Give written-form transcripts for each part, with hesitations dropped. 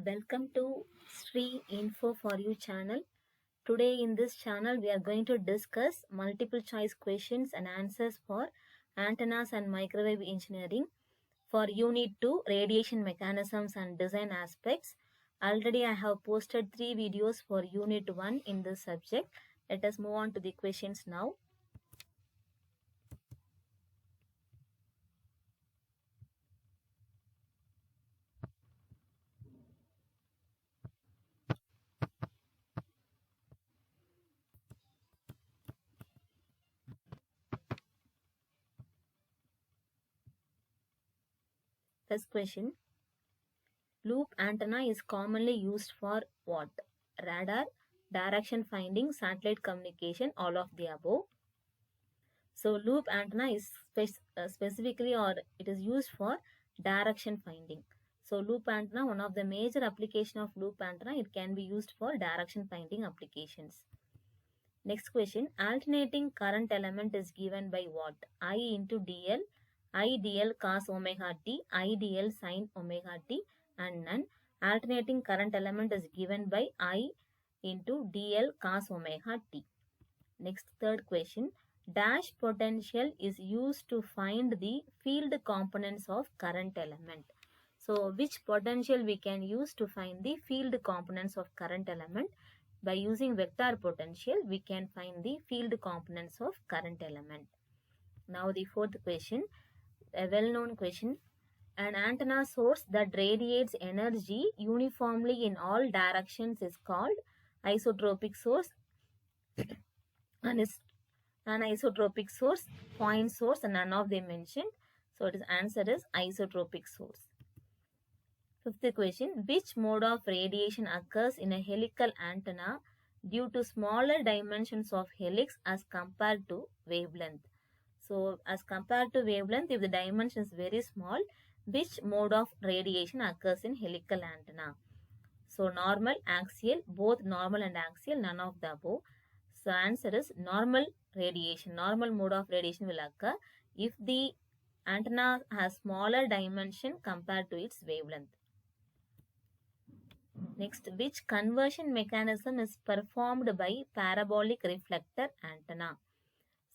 Welcome to Sri Info for You channel. Today in this channel we are going to discuss multiple choice questions and answers for antennas and microwave engineering for Unit 2 radiation mechanisms and design aspects. Already I have posted 3 videos for Unit 1 in this subject. Let us move on to the questions now. First question. Loop antenna is commonly used for what? Radar, direction finding, satellite communication, all of the above. So loop antenna is specifically or it is used for direction finding. So loop antenna, one of the major application of loop antenna, it can be used for direction finding applications. Next question, alternating current element is given by what? I into dl, I dl cos omega t, I dl sin omega t, and none. Alternating current element is given by I into dl cos omega t. Next, third question, dash potential is used to find the field components of current element. So which potential we can use to find the field components of current element? By using vector potential, we can find the field components of current element. Now the fourth question, a well-known question. An antenna source that radiates energy uniformly in all directions is called isotropic source. Anisotropic source, point source, and none of them mentioned. So its answer is isotropic source. Fifth question, which mode of radiation occurs in a helical antenna due to smaller dimensions of helix as compared to wavelength? So as compared to wavelength, if the dimension is very small, which mode of radiation occurs in helical antenna? So normal, axial, both normal and axial, none of the above. So answer is normal radiation. Normal mode of radiation will occur if the antenna has smaller dimension compared to its wavelength. Next, which conversion mechanism is performed by parabolic reflector antenna?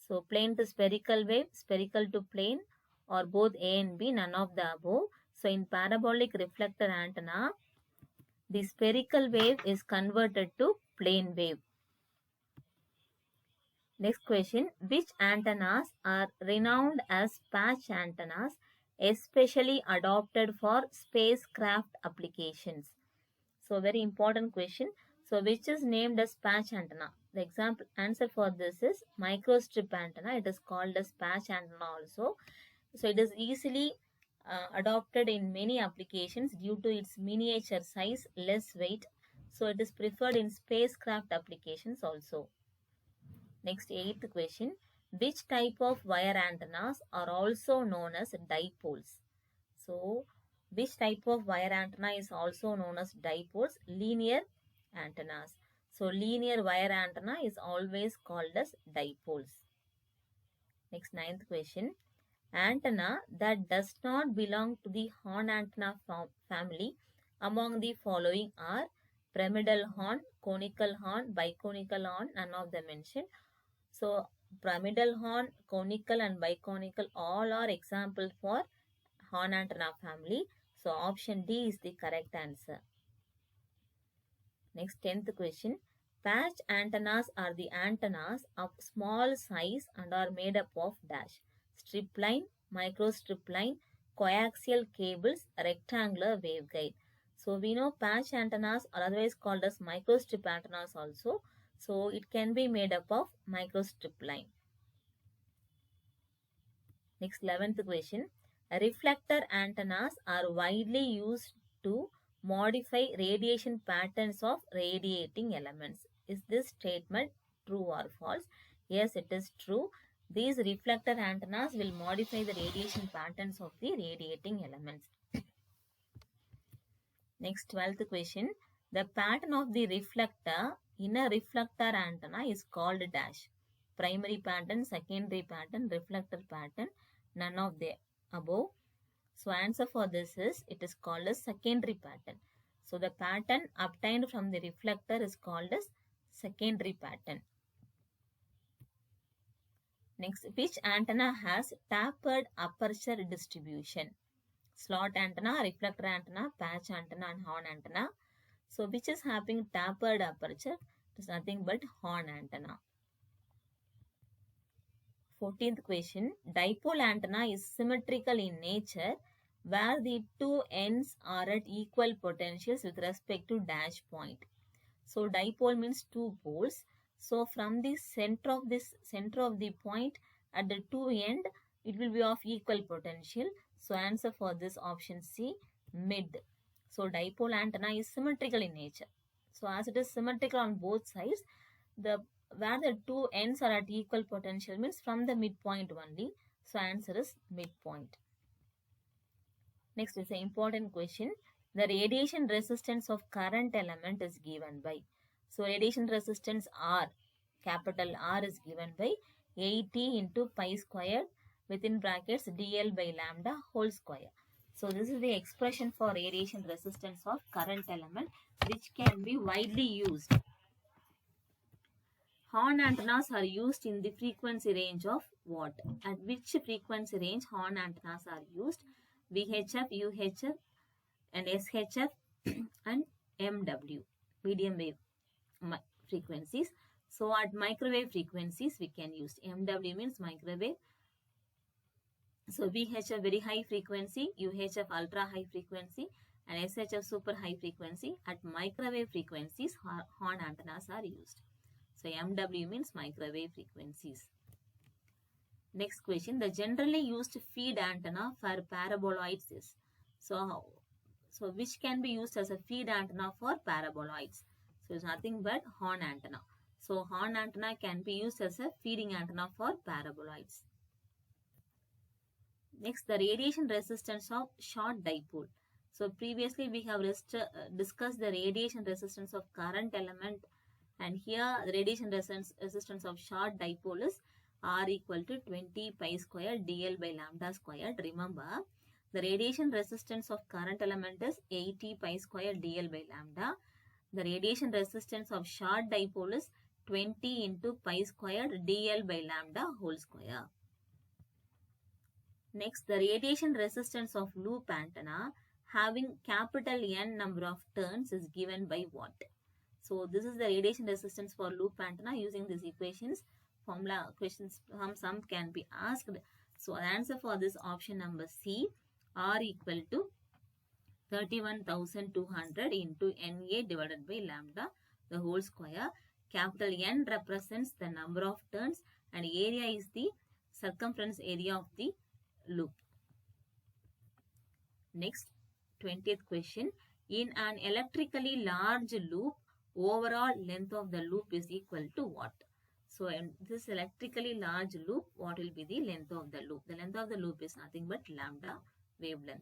So plane to spherical wave, spherical to plane, or both A and B, none of the above. So in parabolic reflector antenna, the spherical wave is converted to plane wave. Next question, which antennas are renowned as patch antennas, especially adopted for spacecraft applications? So very important question. So which is named as patch antenna? The example answer for this is microstrip antenna. It is called as patch antenna also. So it is easily adopted in many applications due to its miniature size, less weight. So it is preferred in spacecraft applications also. Next, eighth question. Which type of wire antennas are also known as dipoles? So, which type of wire antenna is also known as dipoles? Linear antennas. So, linear wire antenna is always called as dipoles. Next, ninth question. Antenna that does not belong to the horn antenna family among the following are pyramidal horn, conical horn, biconical horn, none of them mentioned. So pyramidal horn, conical and biconical all are example for horn antenna family. So option D is the correct answer. Next, 10th question. Patch antennas are the antennas of small size and are made up of dash. Strip line, microstrip line, coaxial cables, rectangular waveguide. So we know patch antennas are otherwise called as microstrip antennas also. So it can be made up of microstrip line. Next, 11th question. Reflector antennas are widely used to modify radiation patterns of radiating elements. Is this statement true or false? Yes, it is true. These reflector antennas will modify the radiation patterns of the radiating elements. Next, 12th question. The pattern of the reflector in a reflector antenna is called dash. Primary pattern, secondary pattern, reflector pattern, none of the above. So answer for this is, it is called as secondary pattern. So the pattern obtained from the reflector is called as secondary pattern. Next, which antenna has tapered aperture distribution? Slot antenna, reflector antenna, patch antenna and horn antenna. So which is having tapered aperture? It is nothing but horn antenna. 14th question. Dipole antenna is symmetrical in nature where the two ends are at equal potentials with respect to dash point. So dipole means two poles. So from the center of the point at the two end, it will be of equal potential. So answer for this option C, mid. So dipole antenna is symmetrical in nature. So as it is symmetrical on both sides, where the two ends are at equal potential means from the midpoint only. So answer is midpoint. Next is an important question. The radiation resistance of current element is given by. So radiation resistance R, capital R is given by 80 into pi squared within brackets dl by lambda whole square. So this is the expression for radiation resistance of current element which can be widely used. Horn antennas are used in the frequency range of what? At which frequency range horn antennas are used? VHF, UHF and SHF and MW, medium wave frequencies. So at microwave frequencies we can use. MW means microwave. So VHF very high frequency, UHF ultra high frequency and SHF super high frequency. At microwave frequencies horn antennas are used. So MW means microwave frequencies. Next question. The generally used feed antenna for paraboloids is. So which can be used as a feed antenna for paraboloids? So it's nothing but horn antenna. So horn antenna can be used as a feeding antenna for paraboloids. Next, the radiation resistance of short dipole. So previously we have discussed the radiation resistance of current element, and here the radiation resistance of short dipole is R equal to 20 pi square dl by lambda squared. Remember, the radiation resistance of current element is 80 pi square dl by lambda. The radiation resistance of short dipole is 20 into pi squared dl by lambda whole square. Next, the radiation resistance of loop antenna having capital N number of turns is given by what? So this is the radiation resistance for loop antenna. Using these equations, formula questions from some can be asked. So the answer for this option number C, R equal to 31,200 into Na divided by lambda the whole square. Capital N represents the number of turns and area is the circumference area of the loop. Next, 20th question. In an electrically large loop, overall length of the loop is equal to what? So in this electrically large loop, what will be the length of the loop? The length of the loop is nothing but lambda wavelength.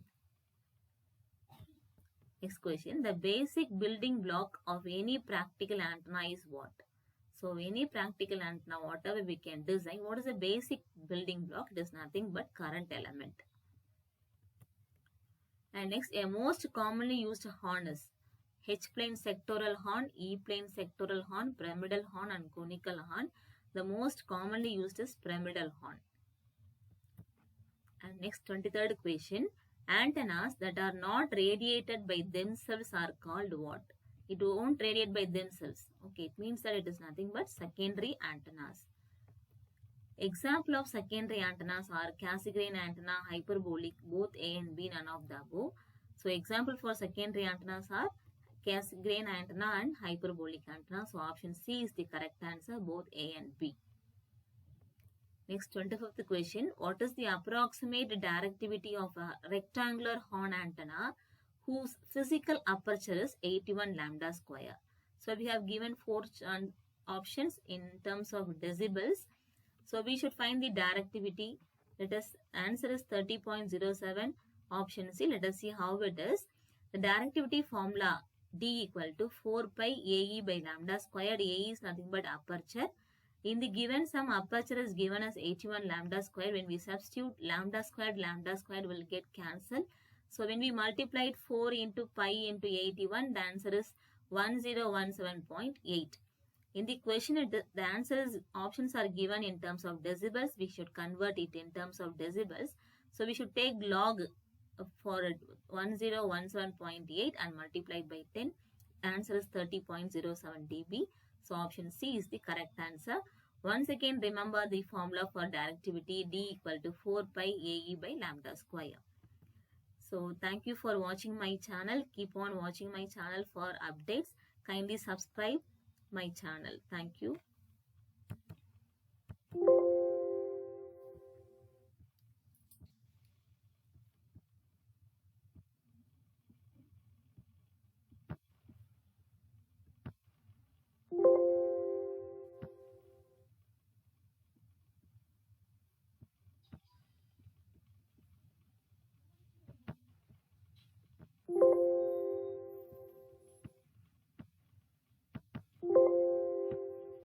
Next question. The basic building block of any practical antenna is what? So any practical antenna, whatever we can design, what is the basic building block? It is nothing but current element. And next, a most commonly used horn is H-plane sectoral horn, E-plane sectoral horn, pyramidal horn and conical horn. The most commonly used is pyramidal horn. And next, 23rd question. Antennas that are not radiated by themselves are called what? It won't radiate by themselves. Okay, it means that it is nothing but secondary antennas. Example of secondary antennas are Cassegrain antenna, hyperbolic, both A and B, none of the above. So example for secondary antennas are Cassegrain antenna and hyperbolic antenna. So option C is the correct answer, both A and B. Next, 25th question. What is the approximate directivity of a rectangular horn antenna whose physical aperture is 81 lambda square? So we have given 4 options in terms of decibels. So we should find the directivity. Let us answer is 30.07. Option C. Let us see how it is. The directivity formula D equal to 4 pi AE by lambda squared. AE is nothing but aperture. In the given sum, aperture is given as 81 lambda square. When we substitute lambda squared will get cancelled. So when we multiplied 4 into pi into 81, the answer is 1017.8. In the question, the answers options are given in terms of decibels. We should convert it in terms of decibels. So we should take log for 1017.8 and multiplied by 10. The answer is 30.07 dB. So option C is the correct answer. Once again, remember the formula for directivity, D equal to 4 pi AE by lambda square. So thank you for watching my channel. Keep on watching my channel for updates. Kindly subscribe my channel. Thank you.